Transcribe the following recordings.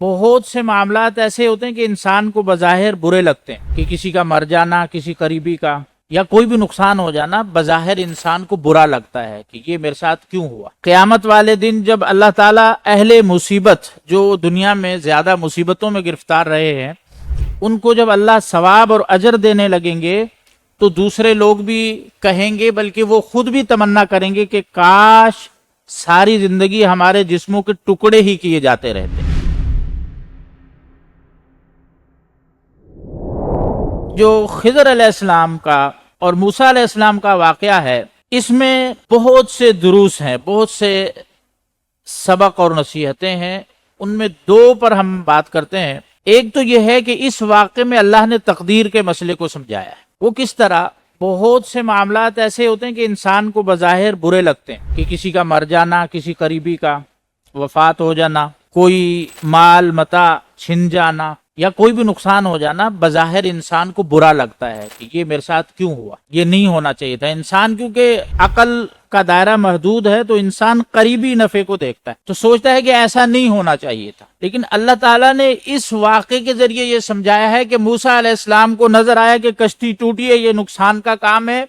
بہت سے معاملات ایسے ہوتے ہیں کہ انسان کو بظاہر برے لگتے ہیں، کہ کسی کا مر جانا، کسی قریبی کا یا کوئی بھی نقصان ہو جانا بظاہر انسان کو برا لگتا ہے کہ یہ میرے ساتھ کیوں ہوا۔ قیامت والے دن جب اللہ تعالیٰ اہل مصیبت جو دنیا میں زیادہ مصیبتوں میں گرفتار رہے ہیں ان کو جب اللہ ثواب اور اجر دینے لگیں گے تو دوسرے لوگ بھی کہیں گے، بلکہ وہ خود بھی تمنا کریں گے کہ کاش ساری زندگی ہمارے جسموں کے ٹکڑے ہی کیے جاتے رہتے۔ جو خضر علیہ السلام کا اور موسیٰ علیہ السلام کا واقعہ ہے، اس میں بہت سے دروس ہیں، بہت سے سبق اور نصیحتیں ہیں۔ ان میں دو پر ہم بات کرتے ہیں۔ ایک تو یہ ہے کہ اس واقعے میں اللہ نے تقدیر کے مسئلے کو سمجھایا ہے۔ وہ کس طرح؟ بہت سے معاملات ایسے ہوتے ہیں کہ انسان کو بظاہر برے لگتے ہیں، کہ کسی کا مر جانا، کسی قریبی کا وفات ہو جانا، کوئی مال متاع چھن جانا یا کوئی بھی نقصان ہو جانا بظاہر انسان کو برا لگتا ہے کہ یہ میرے ساتھ کیوں ہوا، یہ نہیں ہونا چاہیے تھا۔ انسان کیونکہ عقل کا دائرہ محدود ہے تو انسان قریبی نفع کو دیکھتا ہے، تو سوچتا ہے کہ ایسا نہیں ہونا چاہیے تھا۔ لیکن اللہ تعالیٰ نے اس واقعے کے ذریعے یہ سمجھایا ہے کہ موسیٰ علیہ السلام کو نظر آیا کہ کشتی ٹوٹی ہے، یہ نقصان کا کام ہے،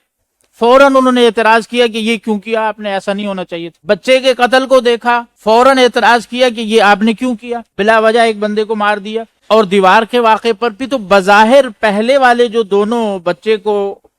فوراً انہوں نے اعتراض کیا کہ یہ کیوں کیا آپ نے، ایسا نہیں ہونا چاہیے تھا۔ بچے کے قتل کو دیکھا، فوراً اعتراض کیا کہ یہ آپ نے کیوں کیا، بلا وجہ ایک بندے کو مار دیا۔ اور دیوار کے واقعے پر بھی تو بظاہر پہلے والے جو دونوں بچے کو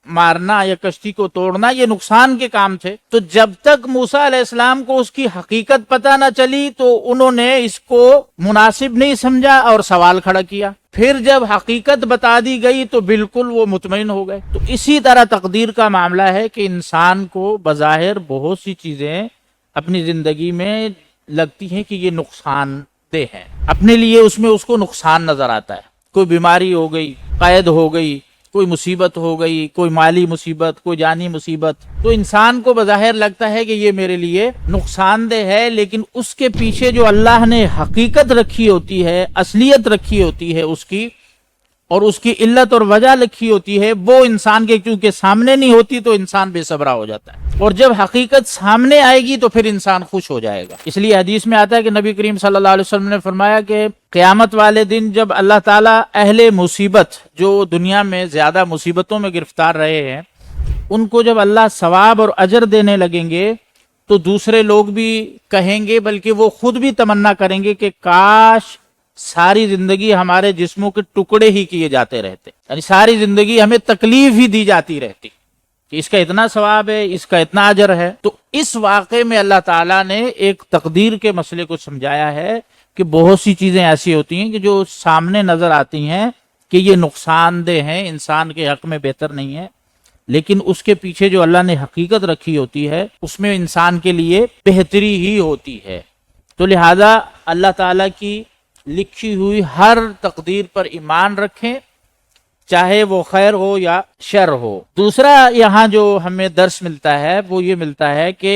مارنا یا کشتی کو توڑنا یہ نقصان کے کام تھے، تو جب تک موسیٰ علیہ السلام کو اس کی حقیقت پتہ نہ چلی تو انہوں نے اس کو مناسب نہیں سمجھا اور سوال کھڑا کیا۔ پھر جب حقیقت بتا دی گئی تو بالکل وہ مطمئن ہو گئے۔ تو اسی طرح تقدیر کا معاملہ ہے کہ انسان کو بظاہر بہت سی چیزیں اپنی زندگی میں لگتی ہیں کہ یہ نقصان دہ ہیں، اپنے لیے اس میں اس کو نقصان نظر آتا ہے۔ کوئی بیماری ہو گئی، قید ہو گئی، کوئی مصیبت ہو گئی، کوئی مالی مصیبت، کوئی جانی مصیبت، تو انسان کو بظاہر لگتا ہے کہ یہ میرے لیے نقصان دہ ہے، لیکن اس کے پیچھے جو اللہ نے حقیقت رکھی ہوتی ہے، اصلیت رکھی ہوتی ہے اس کی، اور اس کی علت اور وجہ لکھی ہوتی ہے، وہ انسان کے کیونکہ سامنے نہیں ہوتی تو انسان بے صبرا ہو جاتا ہے، اور جب حقیقت سامنے آئے گی تو پھر انسان خوش ہو جائے گا۔ اس لیے حدیث میں آتا ہے کہ نبی کریم صلی اللہ علیہ وسلم نے فرمایا کہ قیامت والے دن جب اللہ تعالیٰ اہل مصیبت جو دنیا میں زیادہ مصیبتوں میں گرفتار رہے ہیں ان کو جب اللہ ثواب اور اجر دینے لگیں گے تو دوسرے لوگ بھی کہیں گے، بلکہ وہ خود بھی تمنا کریں گے کہ کاش ساری زندگی ہمارے جسموں کے ٹکڑے ہی کیے جاتے رہتے، یعنی ساری زندگی ہمیں تکلیف ہی دی جاتی رہتی کہ اس کا اتنا ثواب ہے، اس کا اتنا اجر ہے۔ تو اس واقعے میں اللہ تعالیٰ نے ایک تقدیر کے مسئلے کو سمجھایا ہے کہ بہت سی چیزیں ایسی ہوتی ہیں کہ جو سامنے نظر آتی ہیں کہ یہ نقصان دہ ہیں، انسان کے حق میں بہتر نہیں ہے، لیکن اس کے پیچھے جو اللہ نے حقیقت رکھی ہوتی ہے اس میں انسان کے لیے بہتری ہی ہوتی ہے۔ تو لہذا اللہ تعالیٰ کی لکھی ہوئی ہر تقدیر پر ایمان رکھیں، چاہے وہ خیر ہو یا شر ہو۔ دوسرا یہاں جو ہمیں درس ملتا ہے وہ یہ ملتا ہے کہ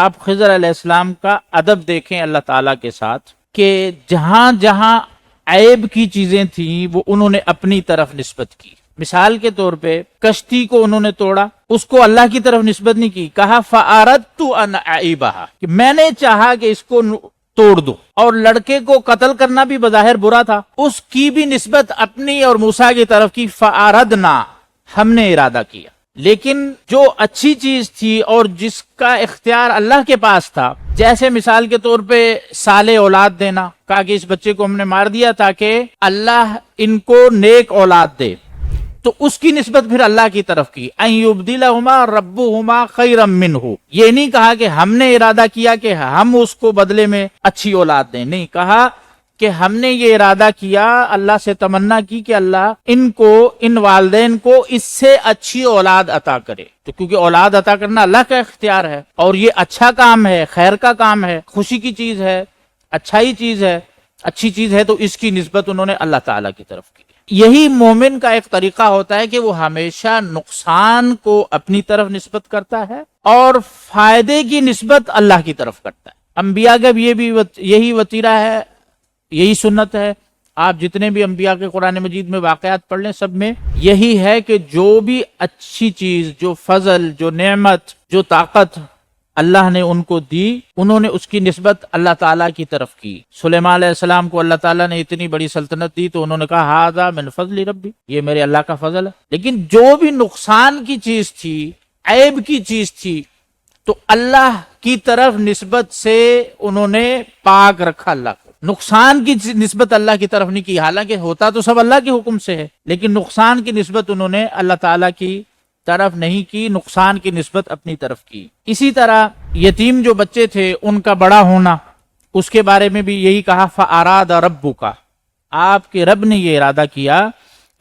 آپ خضر علیہ السلام کا ادب دیکھیں اللہ تعالیٰ کے ساتھ، کہ جہاں جہاں عیب کی چیزیں تھیں وہ انہوں نے اپنی طرف نسبت کی۔ مثال کے طور پہ کشتی کو انہوں نے توڑا، اس کو اللہ کی طرف نسبت نہیں کی، کہا فَأَرَدْتُ أَنْ أَعِيبَهَا، کہ میں نے چاہا کہ اس کو توڑ دو۔ اور لڑکے کو قتل کرنا بھی بظاہر برا تھا، اس کی بھی نسبت اپنی اور موسیٰ کی طرف کی، فَأَرَدْنَا، ہم نے ارادہ کیا۔ لیکن جو اچھی چیز تھی اور جس کا اختیار اللہ کے پاس تھا، جیسے مثال کے طور پہ صالح اولاد دینا، کہا کہ اس بچے کو ہم نے مار دیا تاکہ اللہ ان کو نیک اولاد دے، تو اس کی نسبت پھر اللہ کی طرف کی، ان یبدلہما ربہما خیرا منہ، یہ نہیں کہا کہ ہم نے ارادہ کیا کہ ہم اس کو بدلے میں اچھی اولاد دیں، نہیں، کہا کہ ہم نے یہ ارادہ کیا، اللہ سے تمنا کی کہ اللہ ان کو، ان والدین کو اس سے اچھی اولاد عطا کرے۔ تو کیونکہ اولاد عطا کرنا اللہ کا اختیار ہے اور یہ اچھا کام ہے، خیر کا کام ہے، خوشی کی چیز ہے، اچھائی چیز ہے، اچھی چیز ہے، تو اس کی نسبت انہوں نے اللہ تعالیٰ کی طرف کی۔ یہی مومن کا ایک طریقہ ہوتا ہے کہ وہ ہمیشہ نقصان کو اپنی طرف نسبت کرتا ہے اور فائدے کی نسبت اللہ کی طرف کرتا ہے۔ انبیاء کا بھی یہی وتیرہ ہے، یہی سنت ہے۔ آپ جتنے بھی انبیاء کے قرآن مجید میں واقعات پڑھ لیں، سب میں یہی ہے کہ جو بھی اچھی چیز، جو فضل، جو نعمت، جو طاقت اللہ نے ان کو دی، انہوں نے اس کی نسبت اللہ تعالیٰ کی طرف کی۔ سلیمان علیہ السلام کو اللہ تعالیٰ نے اتنی بڑی سلطنت دی تو انہوں نے کہا ھذا من فضل ربی، یہ میرے اللہ کا فضل ہے۔ لیکن جو بھی نقصان کی چیز تھی، عیب کی چیز تھی، تو اللہ کی طرف نسبت سے انہوں نے پاک رکھا اللہ کو، نقصان کی نسبت اللہ کی طرف نہیں کی، حالانکہ ہوتا تو سب اللہ کے حکم سے ہے، لیکن نقصان کی نسبت انہوں نے اللہ تعالیٰ کی طرف نہیں کی، نقصان کی نسبت اپنی طرف کی۔ اسی طرح یتیم جو بچے تھے ان کا بڑا ہونا، اس کے بارے میں بھی یہی کہا فَأَرَادَ رَبُّكَ، آپ کے رب نے یہ ارادہ کیا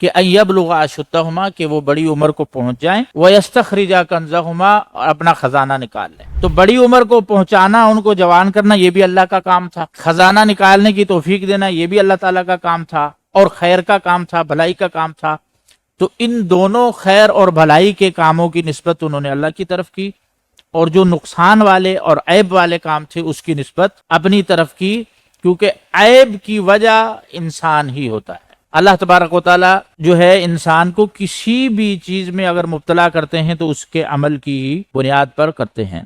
کہ أَن يَبْلُغَ أَشُدَّهُمَا، کہ وہ بڑی عمر کو پہنچ جائیں، وَيَسْتَخْرِجَ كَنزَهُمَا، اور اپنا خزانہ نکال لیں۔ تو بڑی عمر کو پہنچانا، ان کو جوان کرنا، یہ بھی اللہ کا کام تھا، خزانہ نکالنے کی توفیق دینا یہ بھی اللہ تعالیٰ کا کام تھا، اور خیر کا کام تھا، بھلائی کا کام تھا۔ تو ان دونوں خیر اور بھلائی کے کاموں کی نسبت انہوں نے اللہ کی طرف کی، اور جو نقصان والے اور عیب والے کام تھے اس کی نسبت اپنی طرف کی، کیونکہ عیب کی وجہ انسان ہی ہوتا ہے۔ اللہ تبارک و تعالیٰ جو ہے انسان کو کسی بھی چیز میں اگر مبتلا کرتے ہیں تو اس کے عمل کی بنیاد پر کرتے ہیں۔